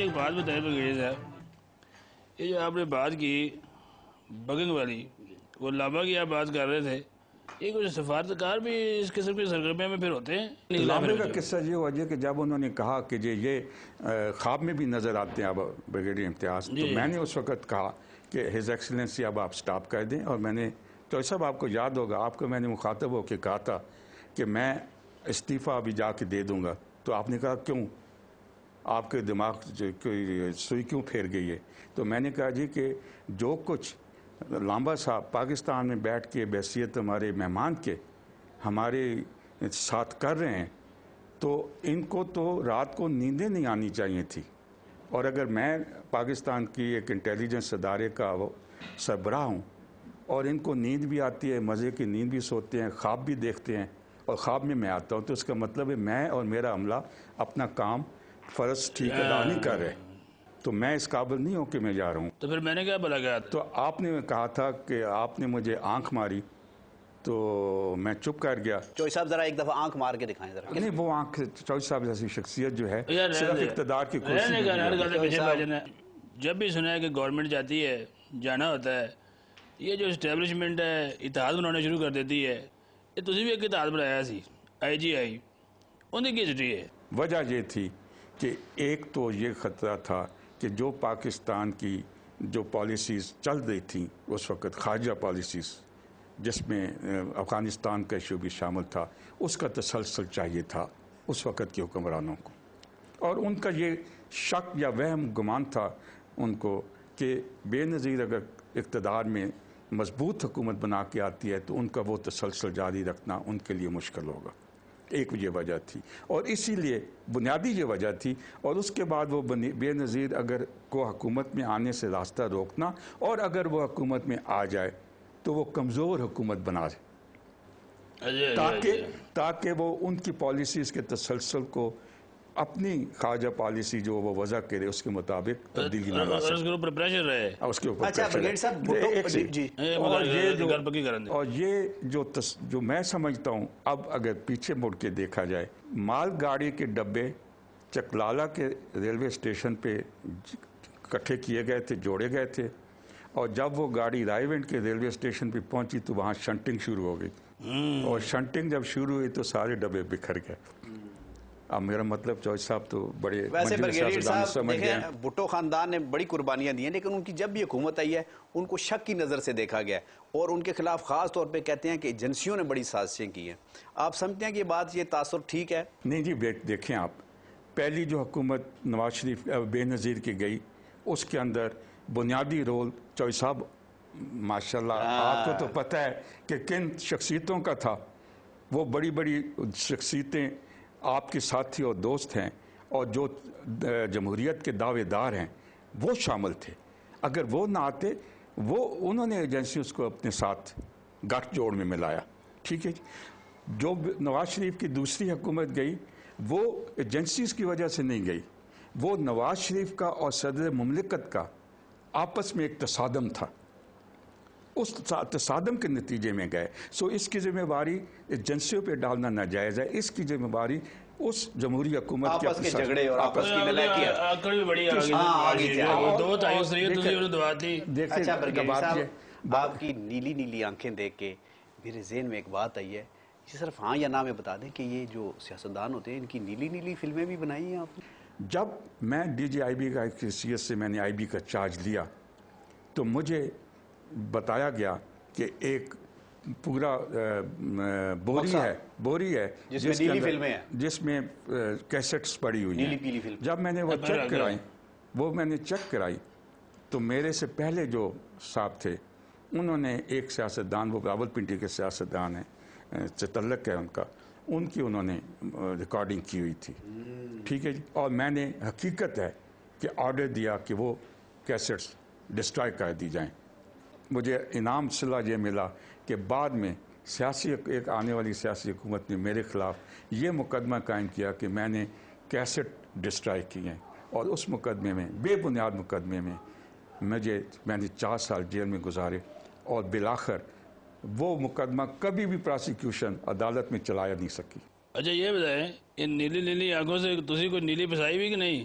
ایک بات بتائیں بریگیڈیئر صاحب، یہ جو آپ نے بات کی بگنگ والی، وہ لامبا کی آپ بات کر رہے تھے، یہ کچھ سفارتکار بھی اس قسم کی سرگرمیوں میں پھر ہوتے ہیں؟ لامبے کا قصہ یہ ہوا کہ جب انہوں نے کہا کہ یہ خواب میں بھی نظر آتے ہیں اب بریگیڈیئر امتیاز، تو میں نے اس وقت کہا کہ ہز ایکسلنسی اب آپ سٹاپ کر دیں، اور میں نے تو صاحب آپ کو یاد ہوگا، آپ کو میں نے مخاطب ہو کے کہا تھا کہ میں استعفیٰ ابھی جا کے دے دوں گا، تو آپ نے کہا کیوں، آپ کے دماغ سوئی کیوں پھیر گئی ہے؟ تو میں نے کہا جی کہ جو کچھ لامبا صاحب پاکستان میں بیٹھ کے بحیثیت ہمارے مہمان کے ہمارے ساتھ کر رہے ہیں، تو ان کو تو رات کو نیندیں نہیں آنی چاہیے تھی، اور اگر میں پاکستان کی ایک انٹیلیجنس ادارے کا سربراہ ہوں اور ان کو نیند بھی آتی ہے، مزے کی نیند بھی سوتے ہیں، خواب بھی دیکھتے ہیں، اور خواب میں آتا ہوں، تو اس کا مطلب ہے میں اور میرا عملہ اپنا کام فرض ٹھیک ادا نہیں کر رہے، تو میں اس قابل نہیں ہوں کہ میں جا رہا ہوں۔ تو پھر میں نے کیا بلا گیا؟ تو آپ نے کہا تھا کہ آپ نے مجھے آنکھ ماری، تو میں چپ کر گیا۔ چوئی صاحب ذرا ایک دفعہ آنکھ مار کے دکھائیں ذرا۔ نہیں، وہ آنکھ چوئی صاحب جیسی شخصیت جو ہے صرف اقتدار کی کرسی میں جب بھی سنا ہے کہ گورنمنٹ جاتی ہے، جانا ہوتا ہے، یہ جو اسٹیبلشمنٹ ہے اتحاد بنانا شروع کر دیتی ہے، یہ تسی بھی ایک اتحاد بنایا سی آئی جی آئی، انہیں کی ہسٹری ہے؟ وجہ یہ تھی کہ ایک تو یہ خطرہ تھا کہ جو پاکستان کی جو پالیسیز چل رہی تھیں اس وقت، خارجہ پالیسیز جس میں افغانستان کا ایشو بھی شامل تھا، اس کا تسلسل چاہیے تھا اس وقت کے حکمرانوں کو، اور ان کا یہ شک یا وہم گمان تھا ان کو کہ بے نظیر اگر اقتدار میں مضبوط حکومت بنا کے آتی ہے تو ان کا وہ تسلسل جاری رکھنا ان کے لیے مشکل ہوگا۔ ایک یہ وجہ تھی، اور اسی لیے بنیادی یہ وجہ تھی، اور اس کے بعد وہ بے نظیر اگر کو حکومت میں آنے سے راستہ روکنا، اور اگر وہ حکومت میں آ جائے تو وہ کمزور حکومت بنا رہے، تاکہ وہ ان کی پالیسیز کے تسلسل کو اپنی خارجہ پالیسی جو وہ وضع کرے اس کے مطابق تبدیلی نہ لا سکے، اس کے اوپر پریشر رہے، اس کے اوپر اچھا بریگیڈیئر صاحب اور یہ جو میں سمجھتا ہوں، اب اگر پیچھے مڑ کے دیکھا جائے، مال گاڑی کے ڈبے چکلالہ کے ریلوے اسٹیشن پہ اکٹھے کیے گئے تھے، جوڑے گئے تھے، اور جب وہ گاڑی رائے ونڈ کے ریلوے اسٹیشن پہ پہنچی تو وہاں شنٹنگ شروع ہو گئی، اور شنٹنگ جب شروع ہوئی تو سارے ڈبے بکھر گئے۔ اب میرا مطلب چوئی صاحب تو بڑے ویسے بریگیڈیئر صاحب دیکھیں، بھٹو خاندان نے بڑی قربانیاں دی ہیں، لیکن ان کی جب بھی حکومت آئی ہے ان کو شک کی نظر سے دیکھا گیا ہے، اور ان کے خلاف خاص طور پہ کہتے ہیں کہ ایجنسیوں نے بڑی سازشیں کی ہیں۔ آپ سمجھتے ہیں کہ یہ بات، یہ تاثر ٹھیک ہے؟ نہیں جی، دیکھیں آپ، پہلی جو حکومت نواز شریف بے نظیر کی گئی، اس کے اندر بنیادی رول چوئی صاحب ماشاءاللہ آپ کو تو پتہ ہے کہ کن شخصیتوں کا تھا، وہ بڑی بڑی شخصیتیں آپ کے ساتھی اور دوست ہیں، اور جو جمہوریت کے دعوے دار ہیں وہ شامل تھے۔ اگر وہ نہ آتے، انہوں نے ایجنسیز کو اپنے ساتھ گٹھ جوڑ میں ملایا، ٹھیک ہے جی۔ جو نواز شریف کی دوسری حکومت گئی وہ ایجنسیز کی وجہ سے نہیں گئی، وہ نواز شریف کا اور صدر مملکت کا آپس میں ایک تصادم تھا، اس تصادم کے نتیجے میں گئے۔ سو اس کی ذمہ داری ایجنسیوں پہ ڈالنا ناجائز ہے، اس کی ذمہ داری اس جمہوری حکومت کے آپس کے جھگڑے اور آپس کی نلائکیاں آکڑ بھی بڑی دو تائیوں سے تسی انہوں دعا دی۔ اچھا بریگیڈیئر صاحب، آپ کی نیلی نیلی آنکھیں دیکھ کے میرے ذہن میں ایک بات آئی ہے، یہ صرف ہاں یا نہ میں بتا دیں کہ یہ جو سیاستدان ہوتے ہیں ان کی نیلی نیلی فلمیں بھی بنائی ہیں آپ نے؟ جب میں ڈی جی آئی بی کا حیثیت سے میں نے آئی بی کا چارج لیا تو مجھے بتایا گیا کہ ایک پورا بوری ہے جس میں کیسٹس پڑی ہوئی ہیں۔ جب میں نے وہ چیک کرائی تو میرے سے پہلے جو صاحب تھے انہوں نے ایک سیاستدان، وہ راول پنڈی کے سیاستدان ہیں، تعلق ہے ان کا، ان کی انہوں نے ریکارڈنگ کی ہوئی تھی، ٹھیک ہے جی۔ اور میں نے حقیقت ہے کہ آرڈر دیا کہ وہ کیسٹس ڈسٹرائے کر دی جائیں۔ مجھے انعام صلہ یہ ملا کہ بعد میں ایک آنے والی سیاسی حکومت نے میرے خلاف یہ مقدمہ قائم کیا کہ میں نے کیسٹ ڈسٹرائے کی ہیں، اور اس مقدمے میں، بے بنیاد مقدمے میں میں نے 4 سال جیل میں گزارے، اور بالآخر وہ مقدمہ کبھی بھی پراسیکیوشن عدالت میں چلایا نہیں سکی۔ اچھا یہ بتائیں، ان نیلی نیلی آنکھوں سے تسی کوئی نیلی پسائی بھی کہ نہیں؟